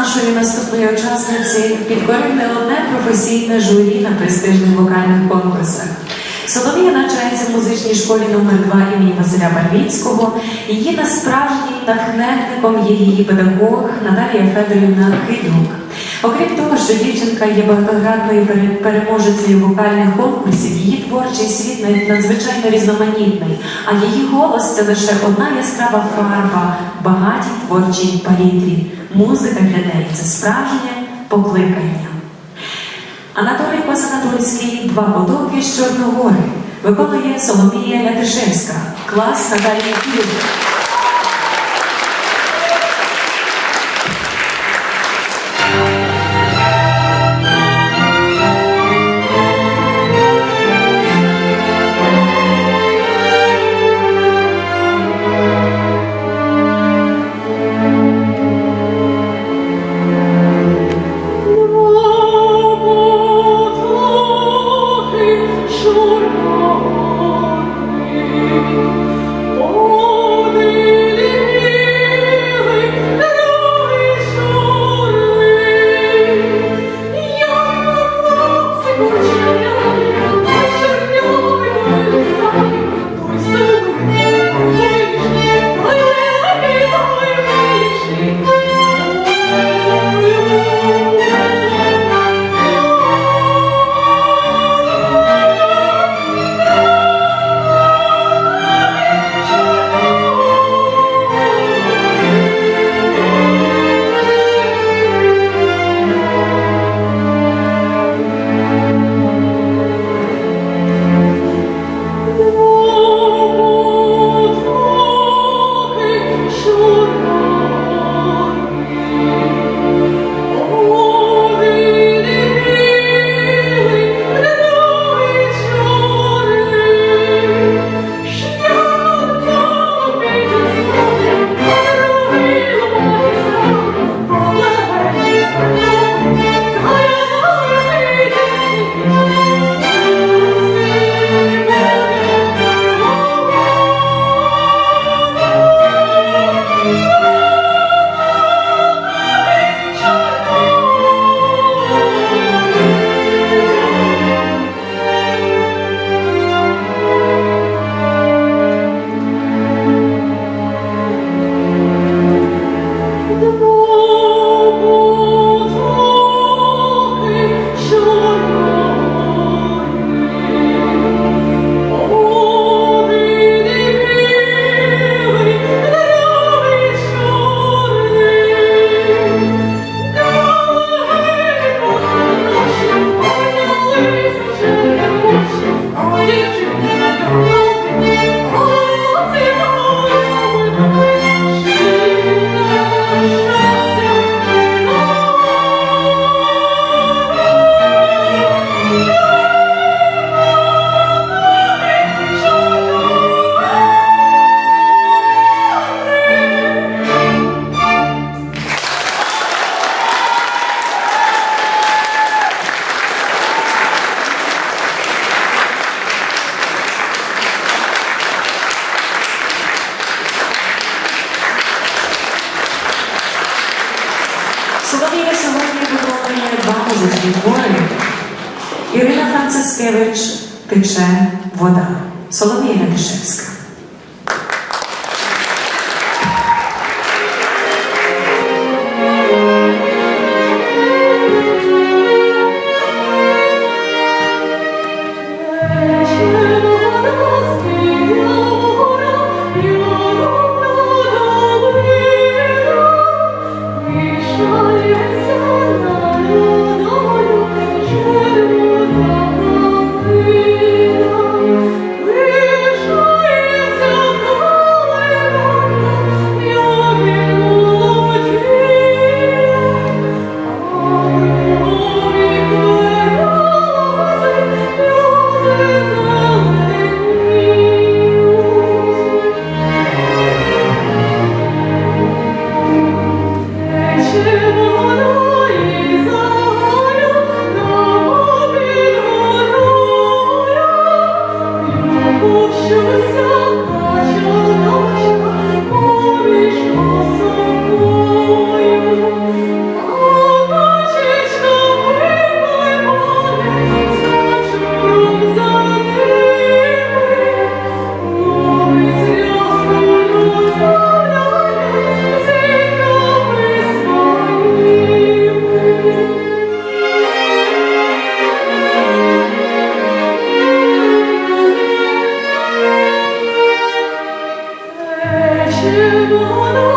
нашої наступної учасниці підкорив не одне професійне журі на престижних вокальних конкурсах. Соломія навчається в музичній школі номер 2 імені Василя Барвінського. Її насправжнім натхненником є її педагог Наталія Федорівна Хидюк. Окрім того, що дівчинка є багатогранною переможецею вокальних конкурсів, її творчий світ надзвичайно різноманітний, а її голос – це лише одна яскрава фарба в багатій творчій палітрі. Музика для неї – це справжнє покликання. Анатолій Косанатольський «Два потоки з Чорногори» виконує Соломія Лятишевська, клас Наталії Федорівни. Соломія сьогодні виконує 2 музичні твори. Ірина Францискевич «Тече вода». Соломія Лятишевська. Ой, червону